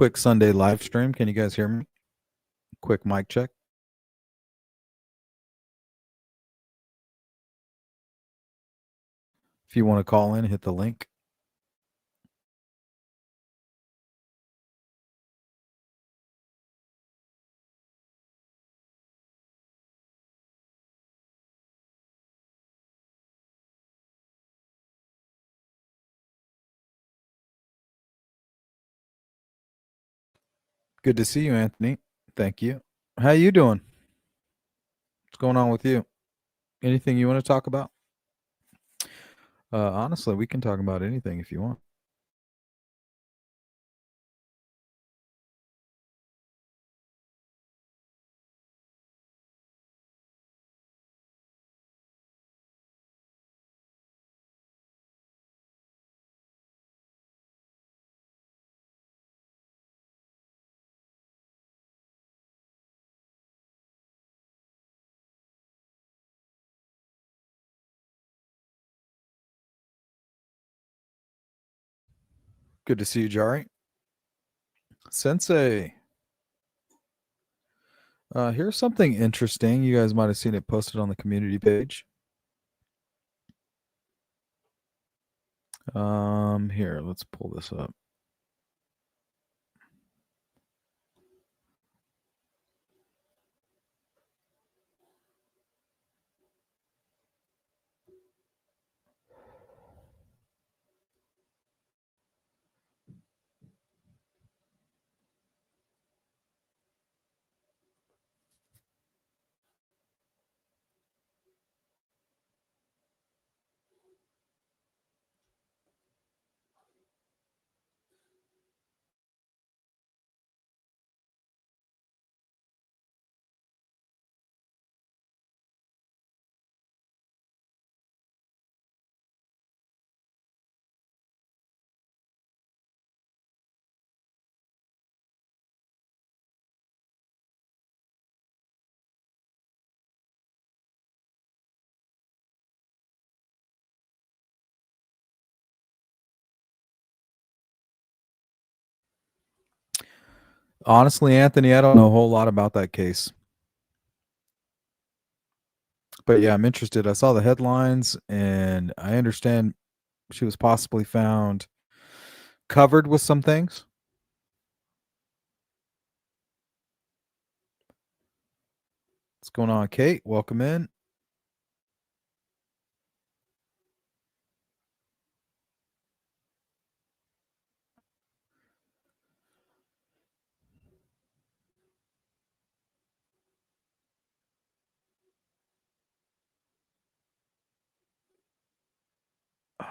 Quick Sunday live stream. Can you guys hear me? Quick mic check. If you want to call in, hit the link. Good to see you, Anthony. Thank you. How you doing? What's going on with you? Anything you want to talk about? Honestly, we can talk about anything if you want. Good to see you, Jari. Sensei. Here's something interesting. You guys might have seen it posted on the community page. Here, let's pull this up. Honestly, Anthony, I don't know a whole lot about that case. But yeah, I'm interested. I saw the headlines and I understand she was possibly found covered with some things. What's going on, Kate? Welcome in.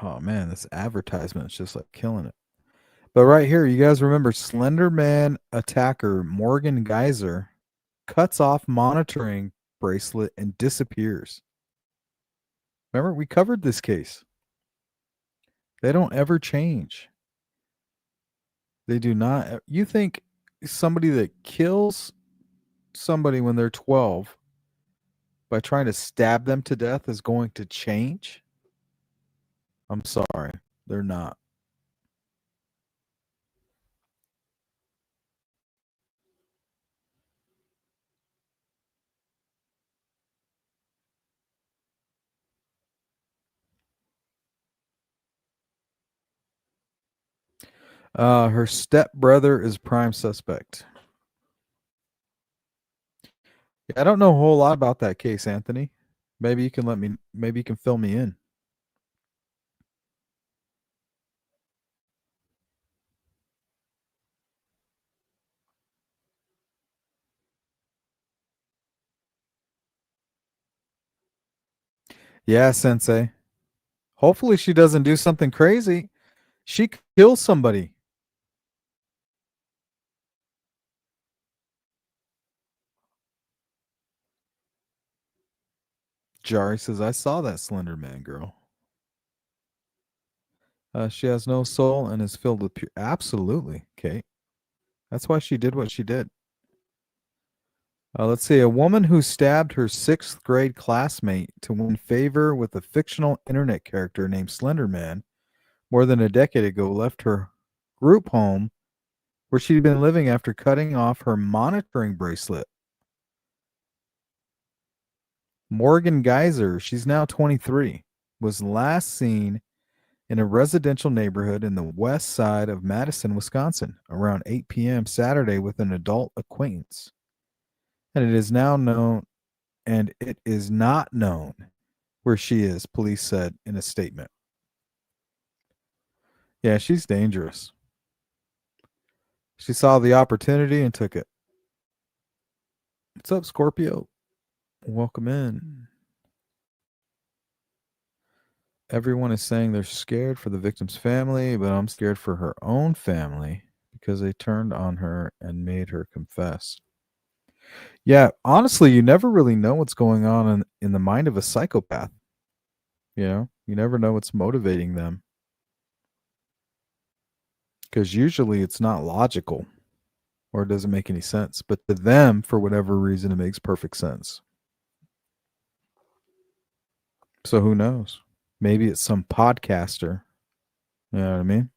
Oh man, this advertisement is just like killing it. But right here, you guys remember Slender Man attacker Morgan Geyser cuts off monitoring bracelet and disappears. Remember, we covered this case. They don't ever change. They do not. You think somebody that kills somebody when they're 12 by trying to stab them to death is going to change? I'm sorry. They're not. Her stepbrother is prime suspect. I don't know a whole lot about that case, Anthony. Maybe you can maybe you can fill me in. Yeah, Sensei. Hopefully she doesn't do something crazy. She kills somebody. Jari says, I saw that Slender Man girl. She has no soul and is filled with pure. Absolutely, Kate. That's why she did what she did. Let's see. A woman who stabbed her sixth grade classmate to win favor with a fictional internet character named Slender Man more than a decade ago left her group home where she'd been living after cutting off her monitoring bracelet. Morgan Geyser, she's now 23, was last seen in a residential neighborhood in the west side of Madison, Wisconsin, around 8 p.m. Saturday with an adult acquaintance. And it is not known where she is, police said in a statement. Yeah, she's dangerous. She saw the opportunity and took it. What's up, Scorpio? Welcome in. Everyone is saying they're scared for the victim's family, but I'm scared for her own family because they turned on her and made her confess. Yeah, honestly, you never really know what's going on in the mind of a psychopath. You never know what's motivating them because usually it's not logical or it doesn't make any sense. But to them, for whatever reason, it makes perfect sense. So who knows? Maybe it's some podcaster. You know what I mean?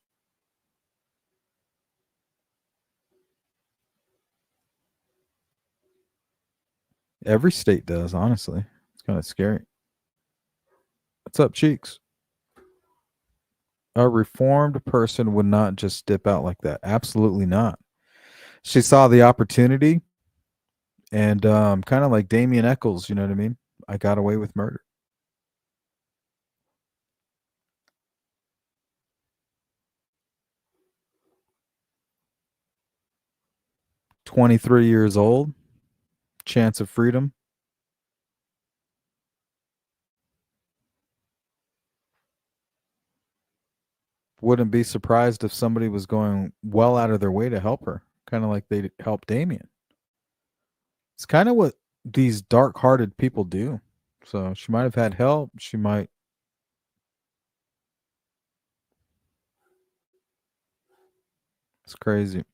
Every state does, honestly. It's kind of scary. What's up, Cheeks? A reformed person would not just dip out like that. Absolutely not. She saw the opportunity and kind of like Damien Eccles, you know what I mean? I got away with murder. 23 years old, chance of freedom. Wouldn't be surprised if somebody was going well out of their way to help her, kind of like they helped Damien. It's kind of what these dark-hearted people do. So she might have had help. She might. It's crazy.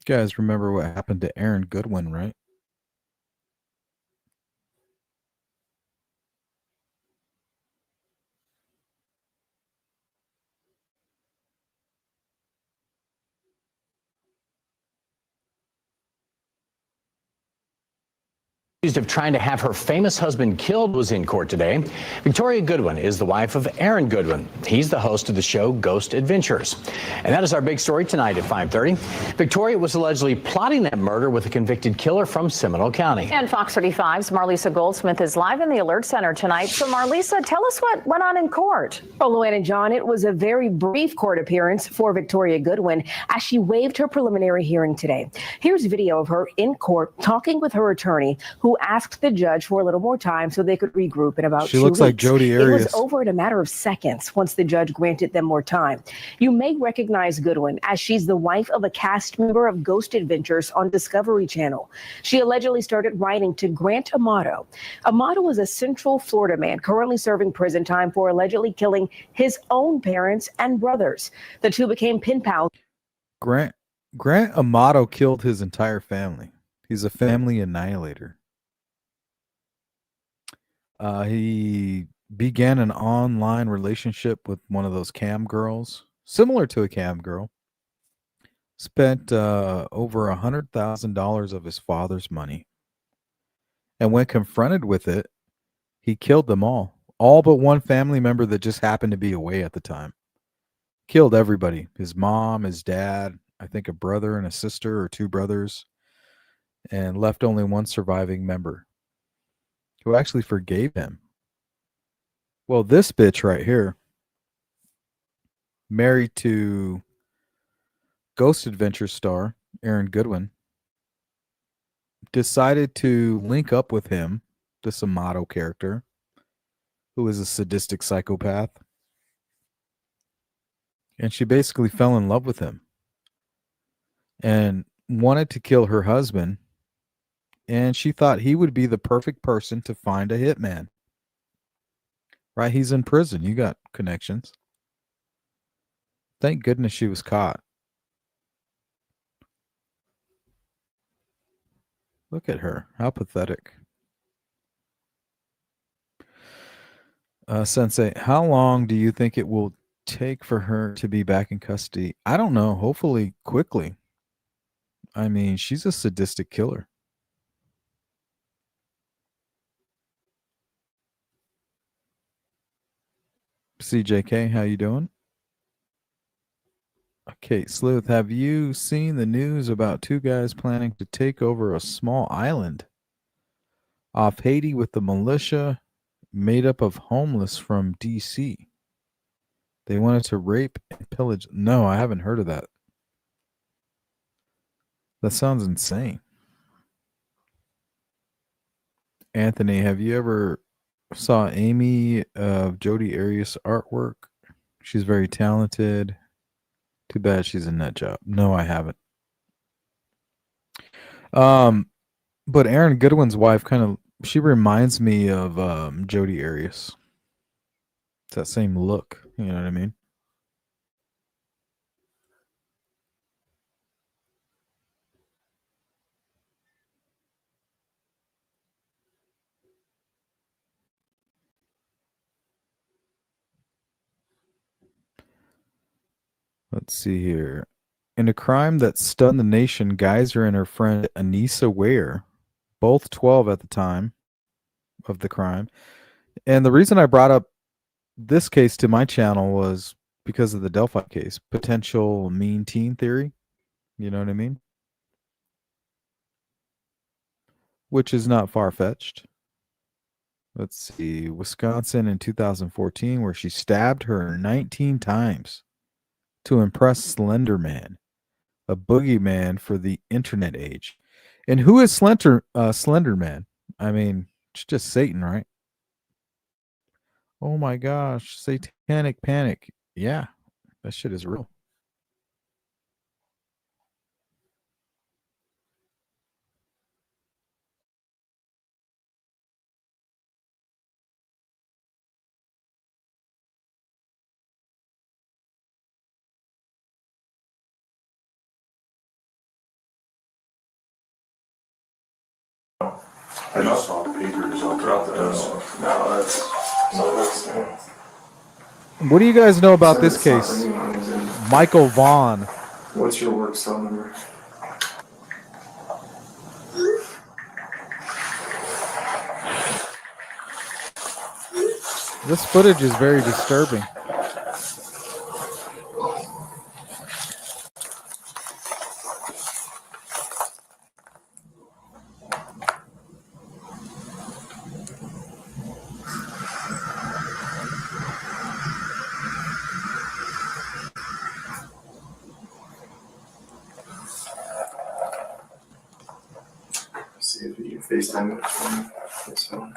You guys remember what happened to Aaron Goodwin, right? Accused of trying to have her famous husband killed was in court today. Victoria Goodwin is the wife of Aaron Goodwin. He's the host of the show Ghost Adventures. And that is our big story tonight at 5:30. Victoria was allegedly plotting that murder with a convicted killer from Seminole County. And Fox 35's Marlisa Goldsmith is live in the Alert Center tonight. So Marlisa, tell us what went on in court. Well, Luann and John, it was a very brief court appearance for Victoria Goodwin as she waived her preliminary hearing today. Here's video of her in court talking with her attorney, who asked the judge for a little more time so they could regroup in about 2 weeks. She looks like Jodi Arias. It was over in a matter of seconds once the judge granted them more time. You may recognize Goodwin as she's the wife of a cast member of Ghost Adventures on Discovery Channel. She allegedly started writing to Grant Amato. Amato is a Central Florida man currently serving prison time for allegedly killing his own parents and brothers. The two became pen pals. Grant Amato killed his entire family. He's a family annihilator. He began an online relationship with one of those cam girls, similar to a cam girl. Spent over $100,000 of his father's money. And when confronted with it, he killed them all but one family member that just happened to be away at the time. Killed everybody. His mom, his dad, I think a brother and a sister or two brothers, and left only one surviving member who actually forgave him. Well, this bitch right here, married to Ghost Adventure star Aaron Goodwin, decided to link up with him, this Amato character, who is a sadistic psychopath. And she basically fell in love with him and wanted to kill her husband. And she thought he would be the perfect person to find a hitman. Right? He's in prison. You got connections. Thank goodness she was caught. Look at her. How pathetic. Sensei, how long do you think it will take for her to be back in custody? I don't know. Hopefully quickly. I mean, she's a sadistic killer. CJK, how you doing? Okay, Sleuth, have you seen the news about two guys planning to take over a small island off Haiti with the militia made up of homeless from DC? They wanted to rape and pillage. No, I haven't heard of that. That sounds insane. Anthony, have you ever saw Amy of Jodi Arias artwork? She's very talented. Too bad she's in that job. No, I haven't. But Aaron Goodwin's wife she reminds me of Jodi Arias. It's that same look. You know what I mean? Let's see here. In a crime that stunned the nation, Geyser and her friend Anissa Ware, both 12 at the time of the crime. And the reason I brought up this case to my channel was because of the Delphi case, potential mean teen theory. You know what I mean? Which is not far-fetched. Let's see. Wisconsin in 2014, where she stabbed her 19 times to impress Slender Man, a boogeyman for the internet age. And who is Slender Man? I mean, it's just Satan, right? Oh my gosh, satanic panic. Yeah, that shit is real. I just saw papers all throughout the house. No, that's What do you guys know about this case? Michael Vaughn. What's your work cell number? This footage is very disturbing. See if you can FaceTime it for me. This phone.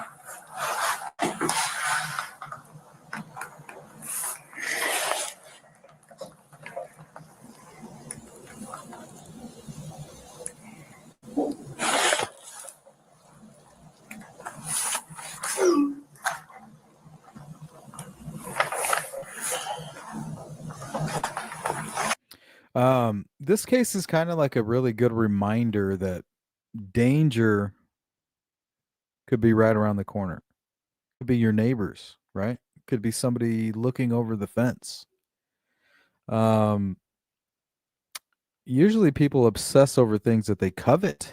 This case is kind of like a really good reminder that danger could be right around the corner. Could be your neighbors, right? Could be somebody looking over the fence. Usually people obsess over things that they covet,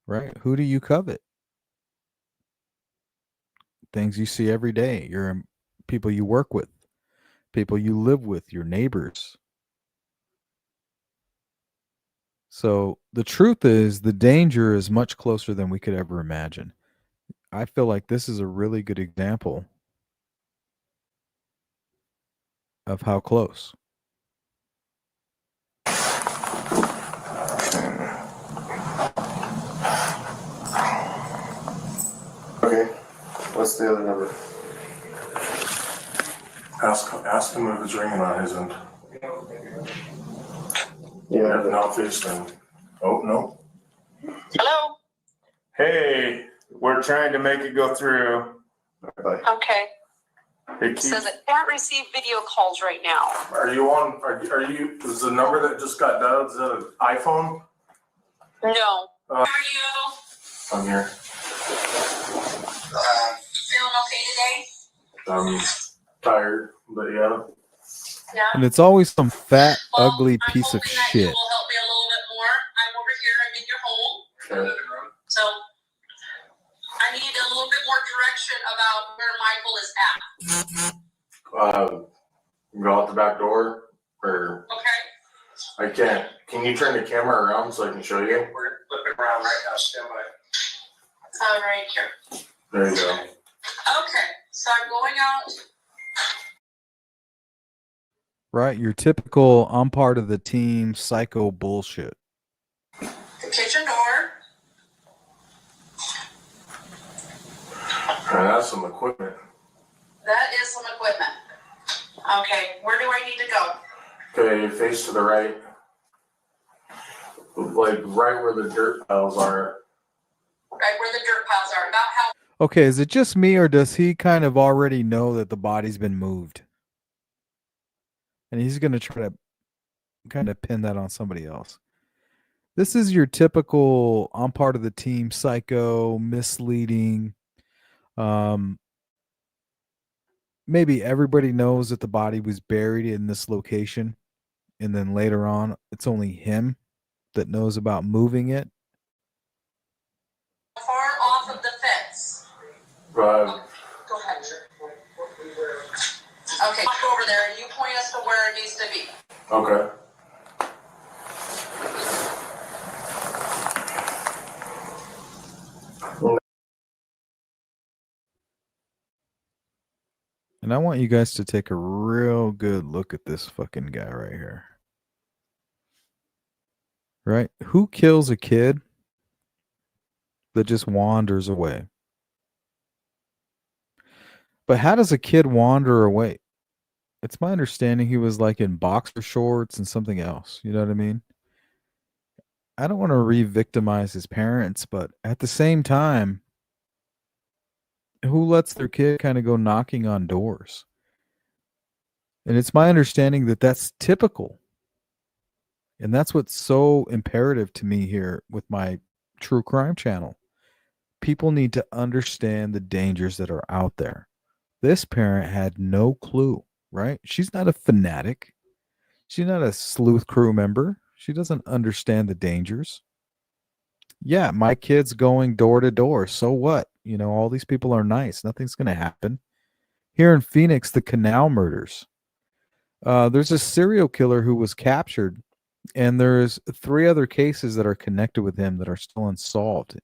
right? Who do you covet? Things you see every day, your people you work with, people you live with, your neighbors. So the truth is the danger is much closer than we could ever imagine. I feel like this is a really good example of how close. Okay. What's the other number? Ask him if it's ringing on his end. Yeah. Now FaceTime. Oh, no. Hello? Hey, we're trying to make it go through. Okay. It says it can't receive video calls right now. Are you on, is the number that just got dialed, is that an iPhone? No. How are you? I'm here. Feeling okay today? I'm tired, but yeah. Yeah. And it's always some fat, Well, ugly I'm piece of hoping that you shit. will help me a little bit more. I'm over here. I'm in your home. Okay. So I need a little bit more direction about where Michael is at. Go out the back door, or Okay. I can't. Can you turn the camera around so I can show you? We're flipping around right now, stand by. Right here. There you go. Okay. So I'm going out. Right? Your typical I'm part of the team psycho bullshit. The kitchen door. That's some equipment. That is some equipment. Okay. Where do I need to go? Okay, face to the right. Like right where the dirt piles are. Right where the dirt piles are. About how Okay, is it just me or does he kind of already know that the body's been moved? And he's going to try to kind of pin that on somebody else. This is your typical I'm part of the team psycho, misleading. Maybe everybody knows that the body was buried in this location. And then later on, it's only him that knows about moving it. far off of the fence. Right. Go ahead. Okay, go over there and you point us to where it needs to be. Okay. And I want you guys to take a real good look at this fucking guy right here. Right? Who kills a kid that just wanders away? But how does a kid wander away? It's my understanding he was like in boxer shorts and something else. You know what I mean? I don't want to re-victimize his parents, but at the same time, who lets their kid kind of go knocking on doors? And it's my understanding that that's typical. And that's what's so imperative to me here with my true crime channel. People need to understand the dangers that are out there. This parent had no clue, right? She's not a fanatic. She's not a sleuth crew member. She doesn't understand the dangers. Yeah, my kid's going door to door. So what? You know, all these people are nice. Nothing's going to happen. Here in Phoenix, the Canal murders. There's a serial killer who was captured, and there's 3 other cases that are connected with him that are still unsolved.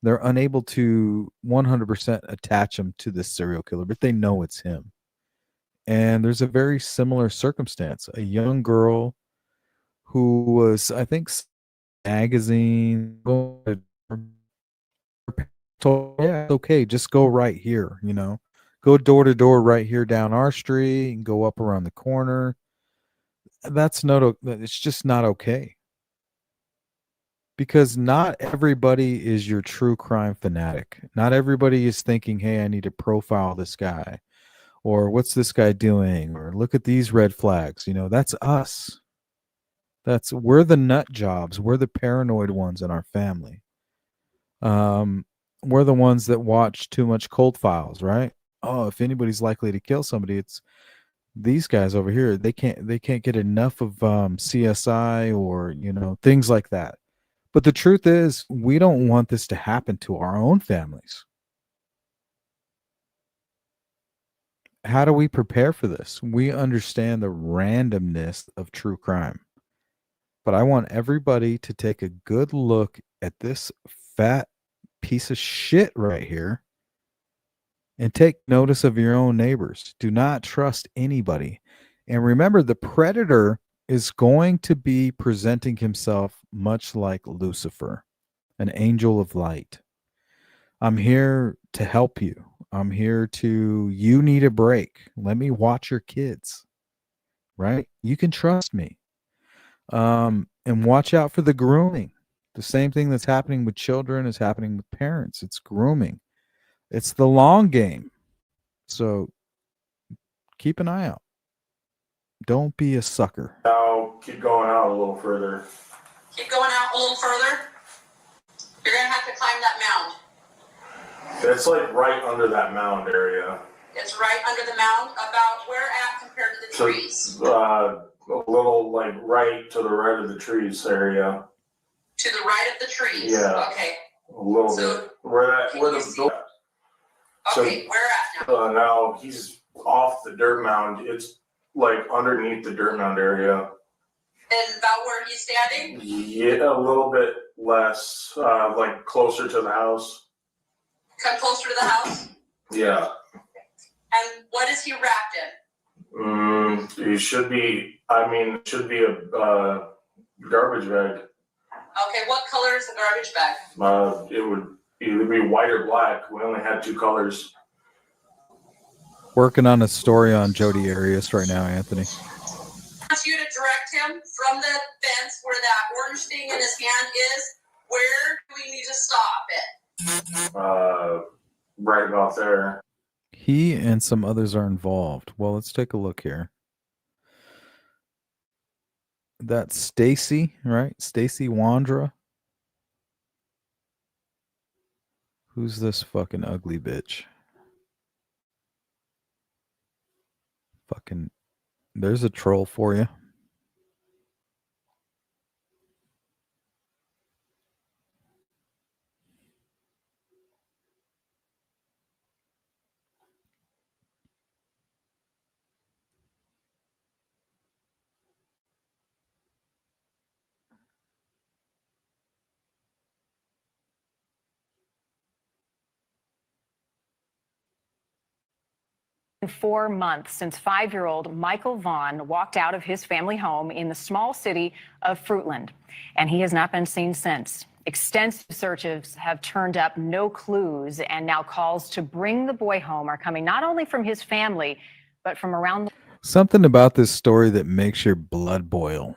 They're unable to 100% attach him to this serial killer, but they know it's him. And there's a very similar circumstance. A young girl who was, I think, magazine told, yeah, it's okay, just go right here, you know. Go door to door right here down our street and go up around the corner. That's not, it's just not okay. Because not everybody is your true crime fanatic. Not everybody is thinking, hey, I need to profile this guy. Or what's this guy doing? Or look at these red flags. You know, that's us. We're the nut jobs. We're the paranoid ones in our family. We're the ones that watch too much Cold Files, right? Oh, if anybody's likely to kill somebody, it's these guys over here. They can't get enough of CSI or, you know, things like that. But the truth is, we don't want this to happen to our own families. How do we prepare for this? We understand the randomness of true crime. But I want everybody to take a good look at this fat piece of shit right here and take notice of your own neighbors. Do not trust anybody. And remember, the predator is going to be presenting himself much like Lucifer, an angel of light. I'm here to help you. I'm here to, you need a break. Let me watch your kids. Right? You can trust me. And watch out for the grooming. The same thing that's happening with children is happening with parents. It's grooming. It's the long game. So keep an eye out. Don't be a sucker. Now keep going out a little further. Keep going out a little further. You're gonna have to climb that mound. It's like right under that mound area. It's right under the mound, about where at compared to the trees? A little like right to the right of the trees area. To the right of the trees? Yeah. Okay. A little So, bit. Where can the you see? door. Okay, where at now? Now he's off the dirt mound. It's like underneath the dirt mound area. And about where he's standing? Yeah, a little bit less, like closer to the house. Come closer to the house? Yeah. And what is he wrapped in? He should be. It should be a garbage bag. Okay, what color is the garbage bag? It would either be white or black. We only had 2 colors. Working on a story on Jodi Arias right now, Anthony. I want you to direct him from the fence where that orange thing in his hand is. Where do we need to stop it? Right about there. He and some others are involved. Well, let's take a look here. That's Stacy, right? Stacy Wandra. Who's this fucking ugly bitch? Fucking, there's a troll for you. In 4 months since 5-year-old Michael Vaughn walked out of his family home in the small city of Fruitland, and he has not been seen since. Extensive searches have turned up no clues, and now calls to bring the boy home are coming not only from his family, but from around Something about this story that makes your blood boil.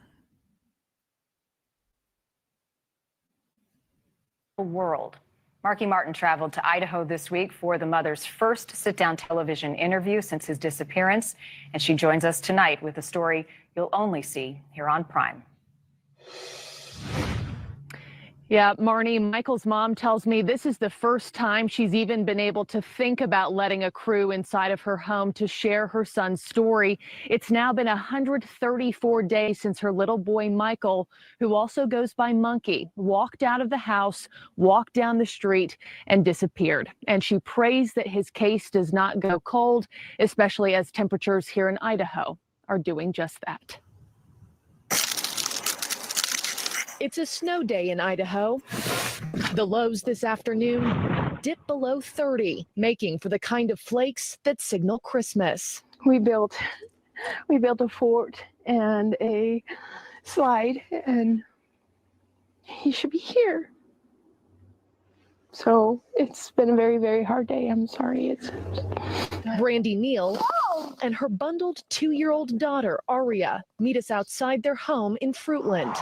the world. Marky Martin traveled to Idaho this week for the mother's first sit-down television interview since his disappearance, and she joins us tonight with a story you'll only see here on Prime. Yeah, Marnie, Michael's mom tells me this is the first time she's even been able to think about letting a crew inside of her home to share her son's story. It's now been 134 days since her little boy, Michael, who also goes by Monkey, walked out of the house, walked down the street, and disappeared. And she prays that his case does not go cold, especially as temperatures here in Idaho are doing just that. It's a snow day in Idaho. The lows this afternoon dip below 30, making for the kind of flakes that signal Christmas. We built a fort and a slide, and he should be here. So it's been a very, very hard day. I'm sorry. Brandy Neal and her bundled 2-year-old daughter, Aria, meet us outside their home in Fruitland,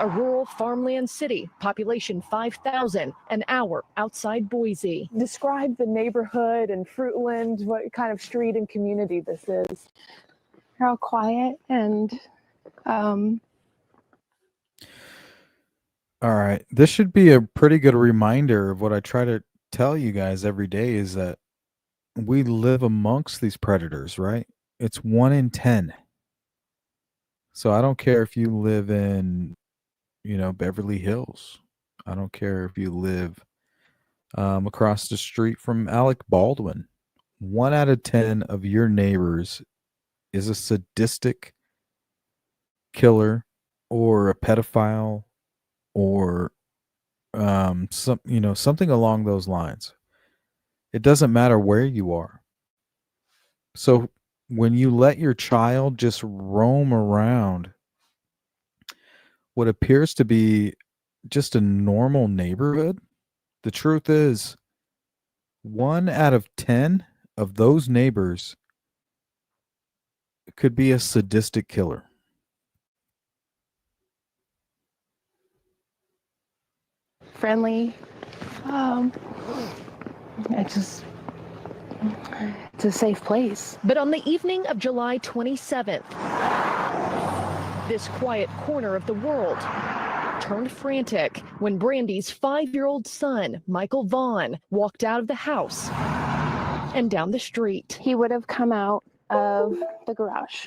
a rural farmland city, population 5,000, an hour outside Boise. Describe the neighborhood and Fruitland, what kind of street and community this is. They're all quiet and All right. This should be a pretty good reminder of what I try to tell you guys every day, is that we live amongst these predators, right? It's 1 in 10. So I don't care if you live in, Beverly Hills. I don't care if you live across the street from Alec Baldwin. 1 out of 10 of your neighbors is a sadistic killer or a pedophile or something along those lines. It doesn't matter where you are. So when you let your child just roam around what appears to be just a normal neighborhood, the truth is 1 out of 10 of those neighbors could be a sadistic killer. Friendly. It's a safe place. But on the evening of July 27th, this quiet corner of the world turned frantic when Brandy's 5-year-old son, Michael Vaughn, walked out of the house and down the street. He would have come out of the garage.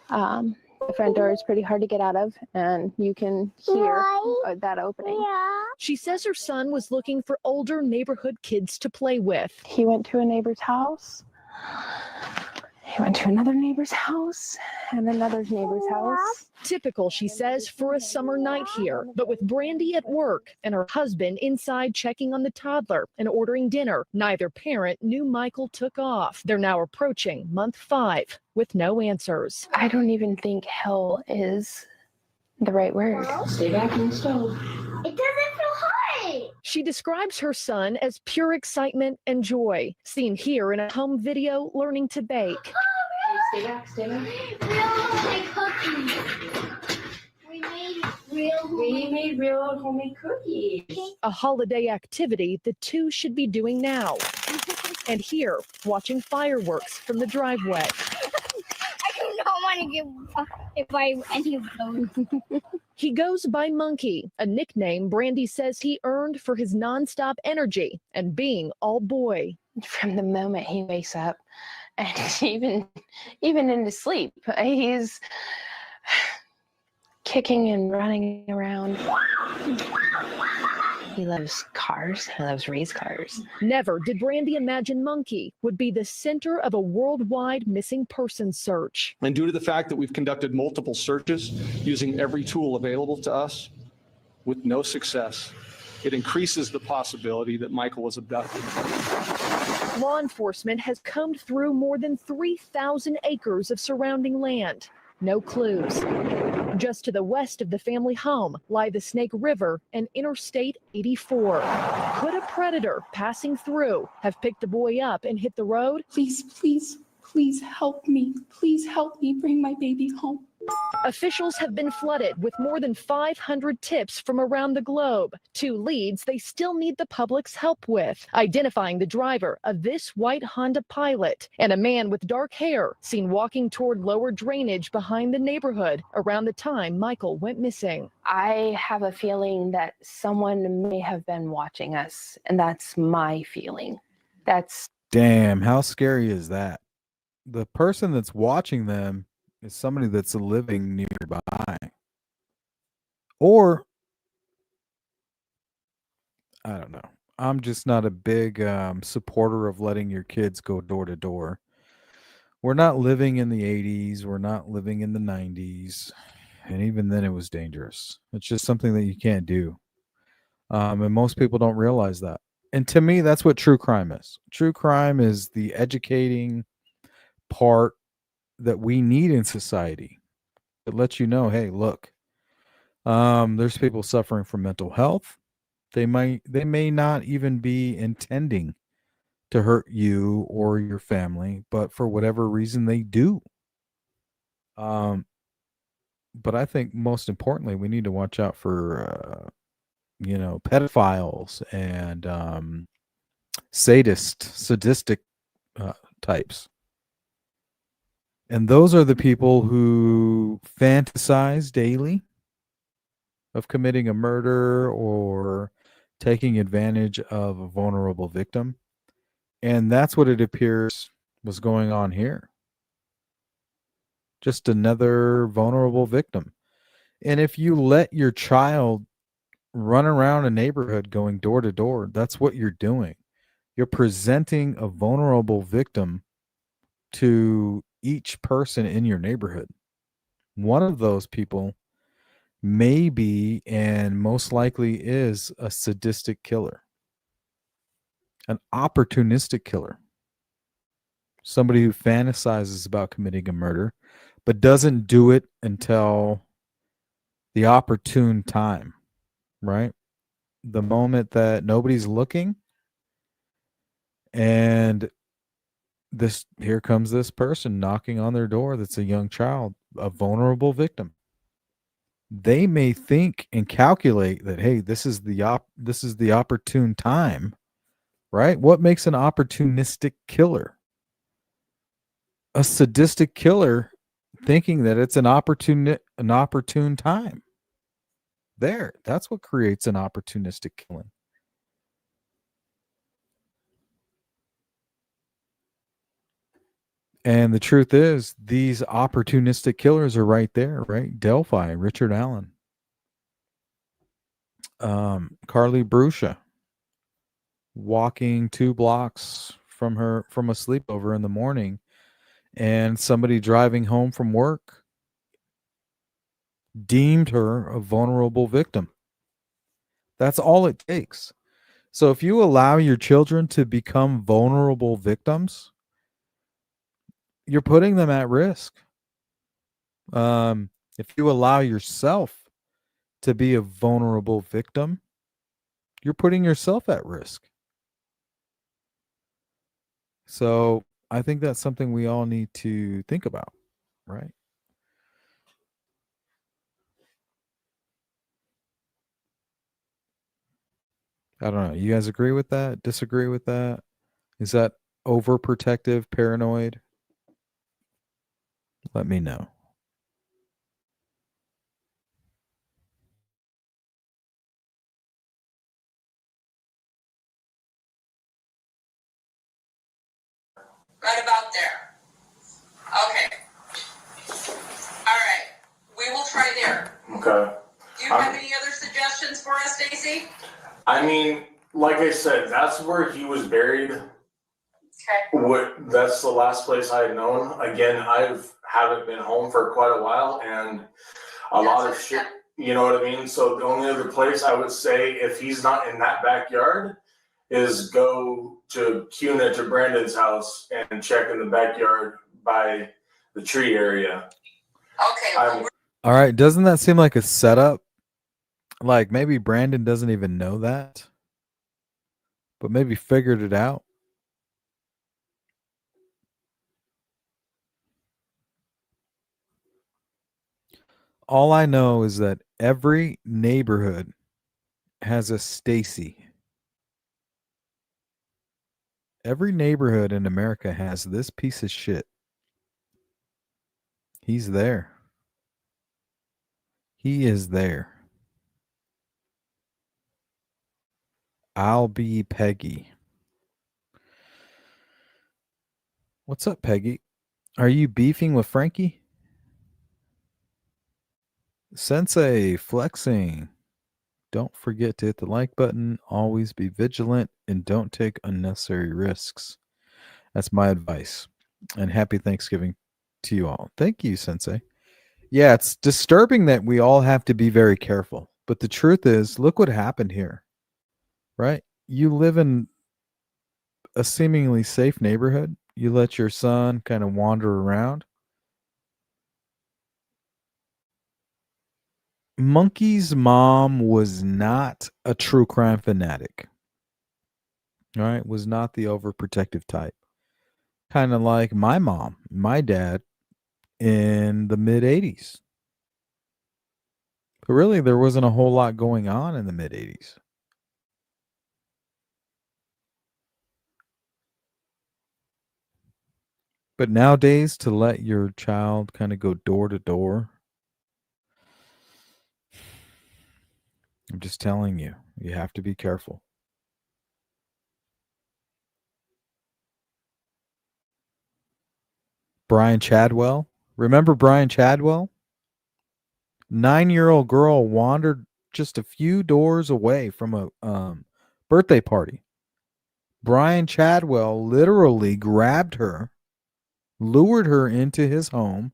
The front door is pretty hard to get out of, and you can hear that opening. She says her son was looking for older neighborhood kids to play with. He went to a neighbor's house. He went to another neighbor's house and another neighbor's house. Typical, she says, for a summer night here, but with Brandy at work and her husband inside checking on the toddler and ordering dinner, neither parent knew Michael took off. They're now approaching month 5 with no answers. I don't even think hell is the right word. Stay back on the stove. It doesn't feel hot. She describes her son as pure excitement and joy, seen here in a home video learning to bake. Stay back, stay back. Real homemade cookies. We made real homemade cookies. A holiday activity the two should be doing now. And here, watching fireworks from the driveway. I do not want to give any of those. He goes by Monkey, a nickname Brandy says he earned for his nonstop energy and being all boy. From the moment he wakes up, and even in his sleep, he's kicking and running around. He loves cars. He loves race cars. Never did Brandy imagine Monkey would be the center of a worldwide missing person search. And due to the fact that we've conducted multiple searches using every tool available to us with no success, it increases the possibility that Michael was abducted. Law enforcement has combed through more than 3,000 acres of surrounding land. No clues. Just to the west of the family home lie the Snake River and Interstate 84. Could a predator passing through have picked the boy up and hit the road? Please, please, please help me. Please help me bring my baby home. Officials have been flooded with more than 500 tips from around the globe. 2 leads they still need the public's help with: identifying the driver of this white Honda Pilot and a man with dark hair seen walking toward lower drainage behind the neighborhood around the time Michael went missing. I have a feeling that someone may have been watching us, and that's my feeling. Damn, how scary is that? The person that's watching them is somebody that's living nearby. Or, I don't know. I'm just not a big supporter of letting your kids go door to door. We're not living in the 80s. We're not living in the 90s. And even then it was dangerous. It's just something that you can't do. And most people don't realize that. And to me, that's what true crime is. True crime is the educating part that we need in society. It lets you know, hey, look, there's people suffering from mental health. They may not even be intending to hurt you or your family, but for whatever reason they do. But I think most importantly, we need to watch out for pedophiles and sadistic types. And those are the people who fantasize daily of committing a murder or taking advantage of a vulnerable victim. And that's what it appears was going on here. Just another vulnerable victim. And if you let your child run around a neighborhood going door to door, that's what you're doing. You're presenting a vulnerable victim to each person in your neighborhood. One of those people may be, and most likely is, a sadistic killer, an opportunistic killer, somebody who fantasizes about committing a murder, but doesn't do it until the opportune time, right? The moment that nobody's looking, And here comes this person knocking on their door that's a young child, a vulnerable victim. They may think and calculate that, hey, this is the opportune time, right? What makes an opportunistic killer? A sadistic killer thinking that it's an opportune time. That's what creates an opportunistic killing. And the truth is, these opportunistic killers are right there, right? Delphi, Richard Allen, Carly Brusha, walking 2 blocks from a sleepover in the morning, and somebody driving home from work deemed her a vulnerable victim. That's all it takes. So if you allow your children to become vulnerable victims, you're putting them at risk. If you allow yourself to be a vulnerable victim, you're putting yourself at risk. So I think that's something we all need to think about, right? I don't know. You guys agree with that? Disagree with that? Is that overprotective, paranoid? Let me know. Right about there. Okay. All right. We will try there. Okay. Do you have any other suggestions for us, Stacy? I mean, like I said, that's where he was buried. Okay. That's the last place I had known. Again, haven't been home for quite a while, and a lot of shit. You know what I mean? So the only other place I would say, if he's not in that backyard, is go to Cuna to Brandon's house and check in the backyard by the tree area. Okay. All right. Doesn't that seem like a setup? Like maybe Brandon doesn't even know that, but maybe figured it out. All I know is that every neighborhood has a Stacy. Every neighborhood in America has this piece of shit. He's there. He is there. I'll be Peggy. What's up, Peggy? Are you beefing with Frankie? Sensei flexing. Don't forget to hit the like button. Always be vigilant and don't take unnecessary risks. That's my advice. And happy Thanksgiving to you all. Thank you, Sensei. Yeah, it's disturbing that we all have to be very careful. But the truth is, look what happened here, right? You live in a seemingly safe neighborhood. You let your son kind of wander around. Monkey's mom was not a true crime fanatic. All right, was not the overprotective type. Kind of like my mom, my dad in the mid 80s. But really, there wasn't a whole lot going on in the mid 80s. But nowadays, to let your child kind of go door to door, I'm just telling you, you have to be careful. Brian Chadwell. Remember Brian Chadwell? 9-year-old girl wandered just a few doors away from a birthday party. Brian Chadwell literally grabbed her, lured her into his home,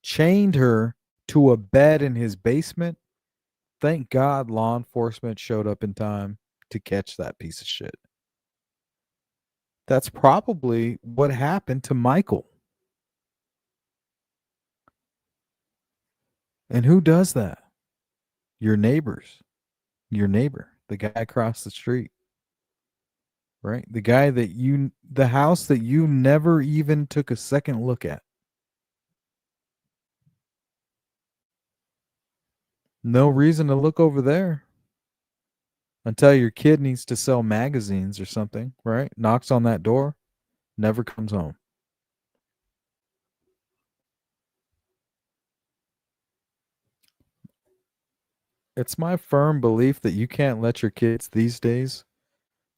chained her to a bed in his basement. Thank God law enforcement showed up in time to catch that piece of shit. That's probably what happened to Michael. And who does that? Your neighbors. Your neighbor, the guy across the street. right? The house that you never even took a second look at. No reason to look over there until your kid needs to sell magazines or something, right? Knocks on that door, never comes home. It's my firm belief that you can't let your kids these days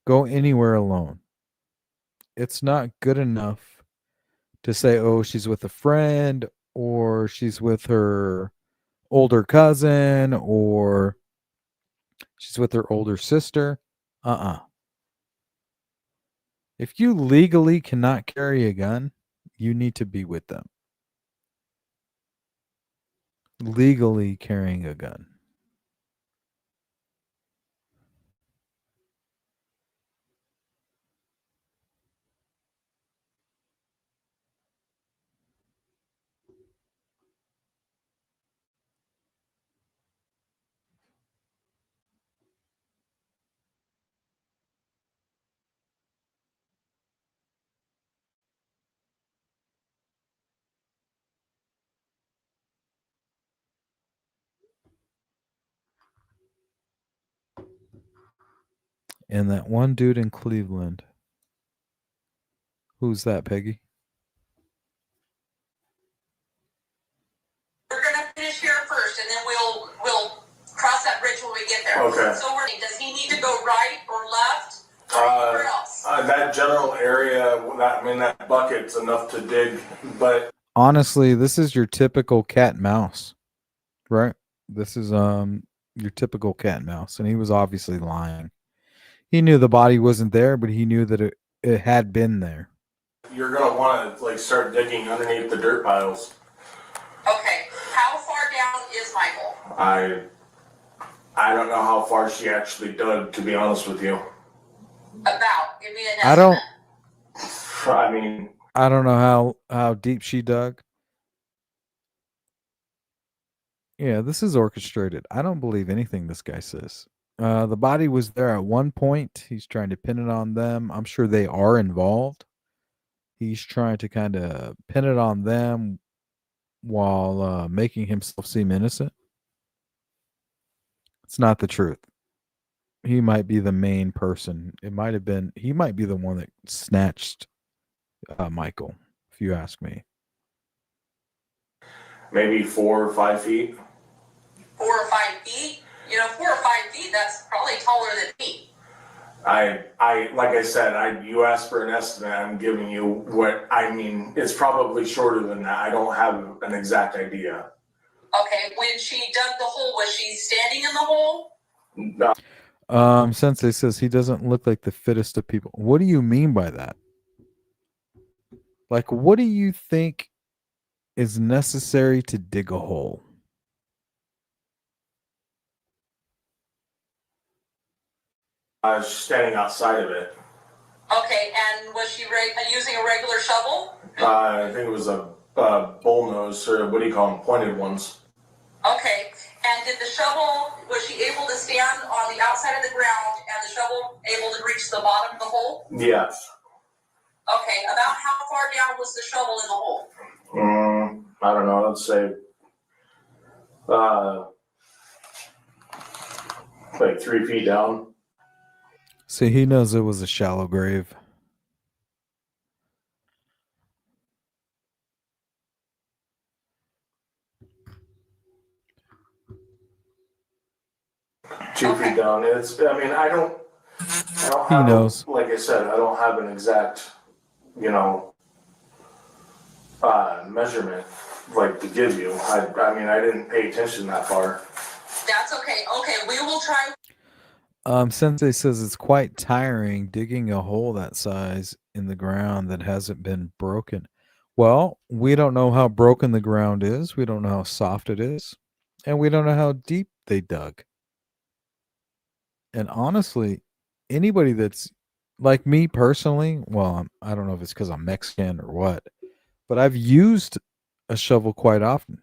go anywhere alone. It's not good enough to say, oh, she's with a friend or she's with her older cousin or she's with her older sister. If you legally cannot carry a gun, you need to be with them. Legally carrying a gun. And that one dude in Cleveland. Who's that, Peggy? We're gonna finish here first, and then we'll cross that bridge when we get there. Okay. So does he need to go right or left, or anywhere else? That general area, that bucket's enough to dig, but Honestly, this is your typical cat and mouse, right? This is your typical cat and mouse, and he was obviously lying. He knew the body wasn't there, but he knew that it had been there. you're gonna want to start digging underneath the dirt piles. Okay. How far down is Michael? I don't know how far she actually dug, to be honest with you. About. Give me an I estimate. don't know how deep she dug. Yeah, this is orchestrated. I don't believe anything this guy says. The body was there at one point. He's trying to pin it on them. I'm sure they are involved. He's trying to kind of pin it on them while making himself seem innocent. It's not the truth. He might be the main person. He might be the one that snatched Michael, if you ask me. Maybe 4 or 5 feet. 4 or 5 feet? 4 or 5 feet, that's probably taller than me. Like I said, you asked for an estimate. I'm giving you it's probably shorter than that. I don't have an exact idea. Okay, when she dug the hole, was she standing in the hole? No. Sensei says he doesn't look like the fittest of people. What do you mean by that? Like, what do you think is necessary to dig a hole? Standing outside of it. Okay, and was she using a regular shovel? I think it was a bullnose, or what do you call them, pointed ones. Okay, and was she able to stand on the outside of the ground and the shovel able to reach the bottom of the hole? Yes. Okay, about how far down was the shovel in the hole? I don't know, let's say like 3 feet down. See, he knows it was a shallow grave. Two feet down. I don't He have, knows. like I said, I don't have an exact, measurement, to give you. I didn't pay attention that far. That's okay. Okay, we will try. Sensei says it's quite tiring digging a hole that size in the ground that hasn't been broken. Well, we don't know how broken the ground is. We don't know how soft it is. And we don't know how deep they dug. And honestly, anybody that's like me personally, well, I don't know if it's because I'm Mexican or what, but I've used a shovel quite often.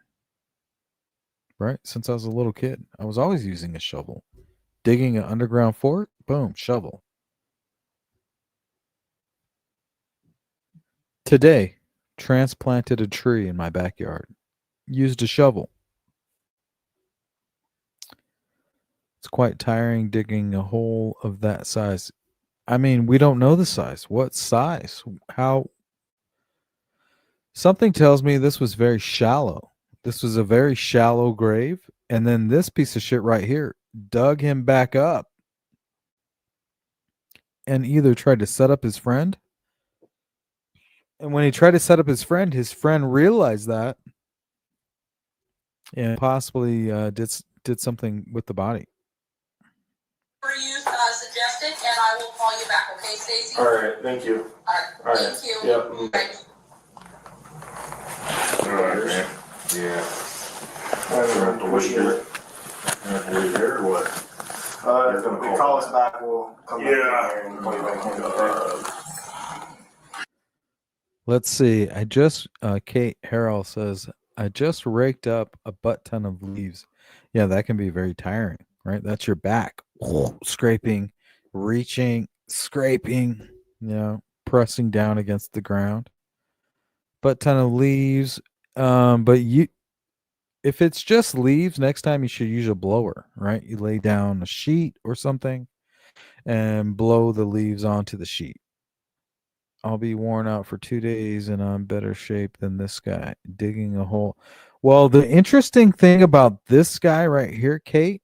Right? Since I was a little kid, I was always using a shovel. Digging an underground fort, boom, shovel. Today, transplanted a tree in my backyard. Used a shovel. It's quite tiring digging a hole of that size. I mean, we don't know the size. What size? How? Something tells me this was very shallow. This was a very shallow grave. And then this piece of shit right here dug him back up and either tried to set up his friend. And when he tried to set up his friend realized that and possibly did something with the body. You suggested, and I will call you back. Okay, Stacey? All right, thank you. All right. Thank you. Yep. Right. All right, man. Yeah. I don't have to wait here. I have to wait here or what? If they call us back, we'll come back here and call you back in. Okay? Let's see. Kate Harrell says, I just raked up a butt ton of leaves. Yeah, that can be very tiring, right? That's your back scraping, reaching, scraping, pressing down against the ground. Butt ton of leaves. But if it's just leaves, next time you should use a blower, right? You lay down a sheet or something and blow the leaves onto the sheet. I'll be worn out for 2 days and I'm better shape than this guy digging a hole. Well, the interesting thing about this guy right here, Kate,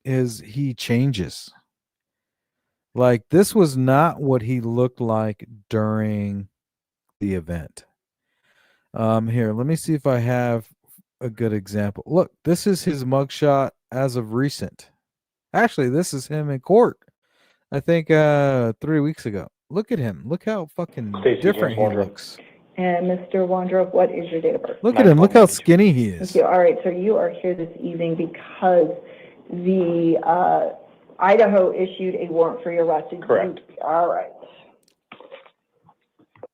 is he changes. Like, this was not what he looked like during the event. Here, let me see if I have a good example. Look, this is his mugshot as of recent. Actually, this is him in court. I think 3 weeks ago. Look at him. Look how fucking different he looks. And Mr. Wondrop, what is your date of birth? Look at him. Look how skinny he is. Thank you. All right, so you are here this evening because the Idaho issued a warrant for your arrest. Correct. All right.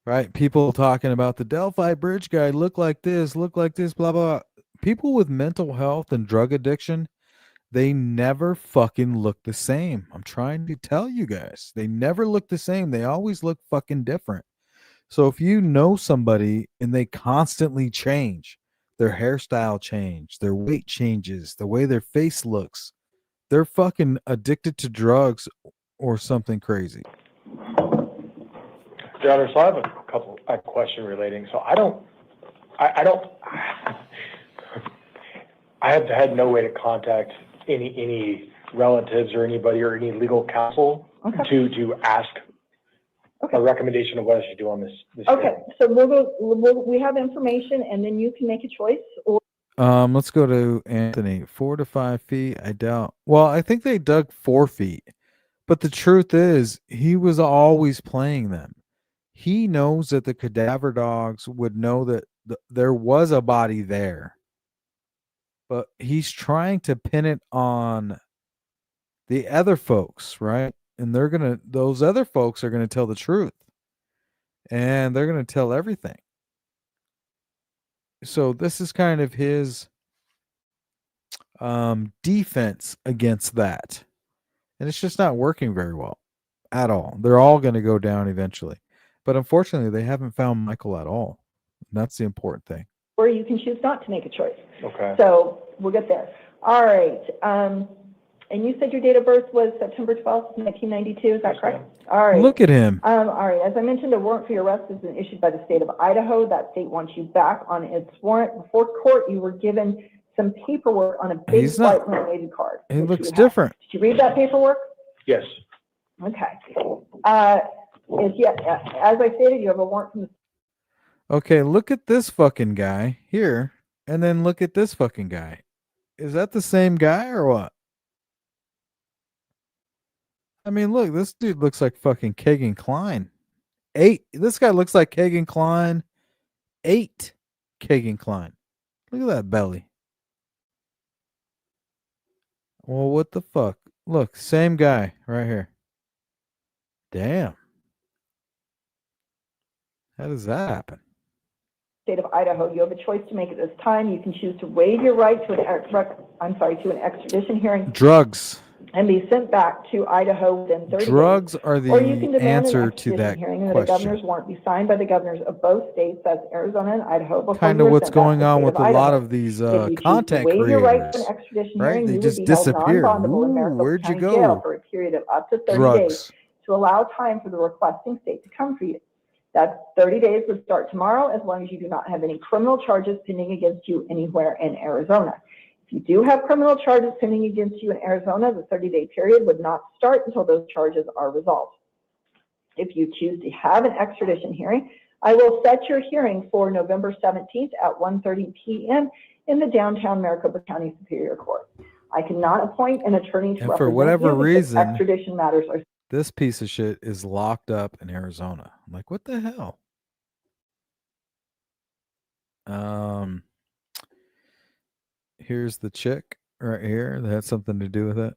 Right? People talking about the Delphi Bridge guy look like this, blah, blah. People with mental health and drug addiction, they never fucking look the same. I'm trying to tell you guys. They never look the same. They always look fucking different. So if you know somebody and they constantly change, their hairstyle change, their weight changes, the way their face looks, they're fucking addicted to drugs or something crazy. Your Honor, so I have a question relating. So I have had no way to contact any relatives or anybody or any legal counsel to ask a recommendation of what I should do on this. Okay, hearing. so we have information, and then you can make a choice. Or Let's go to Anthony. 4 to 5 feet. I doubt. Well, I think they dug 4 feet, but the truth is, he was always playing them. He knows that the cadaver dogs would know that there was a body there, but he's trying to pin it on the other folks, right? And those other folks are gonna tell the truth, and they're gonna tell everything. So this is kind of his defense against that, and it's just not working very well at all. They're all going to go down eventually, but unfortunately they haven't found Michael at all, and that's the important thing. or you can choose not to make a choice. Okay. So we'll get there. All right. And you said your date of birth was September 12th, 1992. Is that correct? All right. Look at him. All right. As I mentioned, a warrant for your arrest has been issued by the state of Idaho. That state wants you back on its warrant. Before court, you were given some paperwork on a big white laminated card. He looks different. Did you read that paperwork? Yes. Okay. As I stated, you have a warrant from the Okay, look at this fucking guy here, and then look at this fucking guy. Is that the same guy or what? I mean, look, this dude looks like fucking Kagan Klein. This guy looks like Kagan Klein. 8 Kagan Klein. Look at that belly. Well, what the fuck? Look, same guy right here. Damn. How does that happen? state of Idaho. You have a choice to make at this time. You can choose to waive your right to an extradition hearing. Drugs. and be sent back to Idaho within 30 Drugs days. are Or you the can demand an answer to extradition that hearing and that a governor's question. warrant be signed by the governors of both states, that's Arizona and Idaho, before Kind you of are what's sent back going to the on state with of a lot Idaho. of these If you choose to content waive your right to an creators, extradition right? hearing, They you would just be held disappear. non-bondable in Ooh, Maricopa where'd you County go? Jail for a period of up to 30 days Drugs. to allow time for the requesting state to come for you. That 30 days would start tomorrow as long as you do not have any criminal charges pending against you anywhere in Arizona. If you do have criminal charges pending against you in Arizona, the 30-day period would not start until those charges are resolved. If you choose to have an extradition hearing, I will set your hearing for November 17th at 1:30 p.m. in the downtown Maricopa County Superior Court. I cannot appoint an attorney to And for represent whatever you because reason, extradition matters are. this piece of shit is locked up in Arizona. I'm like, what the hell? Here's the chick right here that had something to do with it.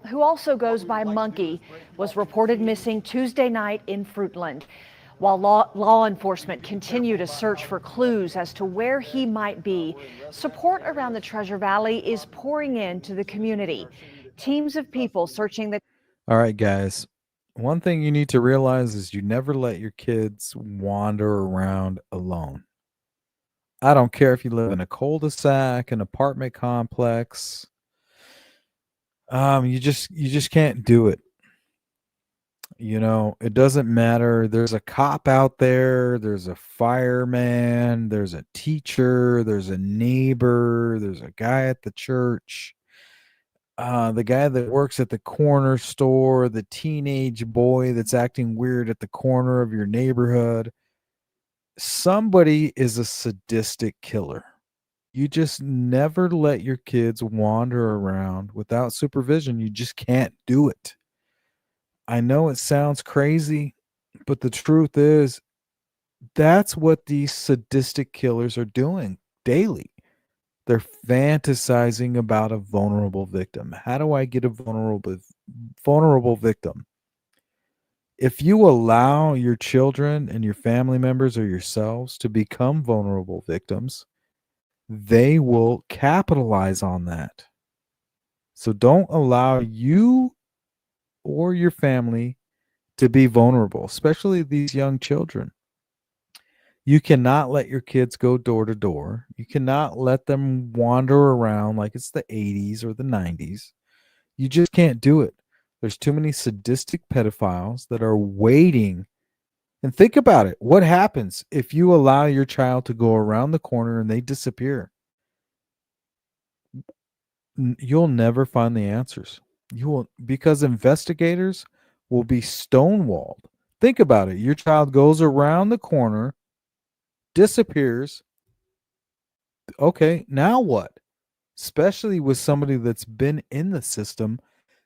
Who also goes by Monkey, was reported missing Tuesday night in Fruitland. While law enforcement continue to search for clues as to where he might be, support around the Treasure Valley is pouring into the community. Teams of people searching the... All right, guys. One thing you need to realize is you never let your kids wander around alone. I don't care if you live in a cul-de-sac, an apartment complex. You just can't do it. You know, it doesn't matter. There's a cop out there, there's a fireman, there's a teacher, there's a neighbor, there's a guy at the church, the guy that works at the corner store, the teenage boy that's acting weird at the corner of your neighborhood. Somebody is a sadistic killer. You just never let your kids wander around without supervision. You just can't do it. I know it sounds crazy, but the truth is that's what these sadistic killers are doing daily. They're fantasizing about a vulnerable victim. How do I get a vulnerable victim? If you allow your children and your family members or yourselves to become vulnerable victims, they will capitalize on that. So don't allow you or your family to be vulnerable, especially these young children. You cannot let your kids go door to door. You cannot let them wander around like it's the 80s or the 90s. You just can't do it. There's too many sadistic pedophiles that are waiting. And think about it. What happens if you allow your child to go around the corner and they disappear? You'll never find the answers. You will, because investigators will be stonewalled. Think about it. Your child goes around the corner, disappears. Okay, now what? Especially with somebody that's been in the system,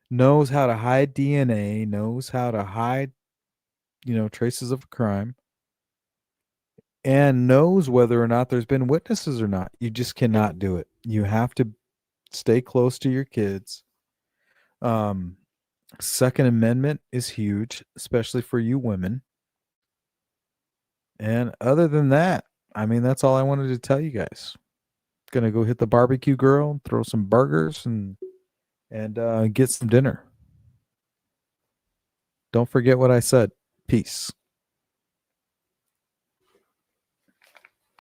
knows how to hide DNA, knows how to hide, traces of a crime, and knows whether or not there's been witnesses or not. You just cannot do it. You have to stay close to your kids. Second Amendment is huge, especially for you women. And other than that, I mean, that's all I wanted to tell you guys. Gonna go hit the barbecue grill, throw some burgers, and get some dinner. Don't forget what I said. Peace.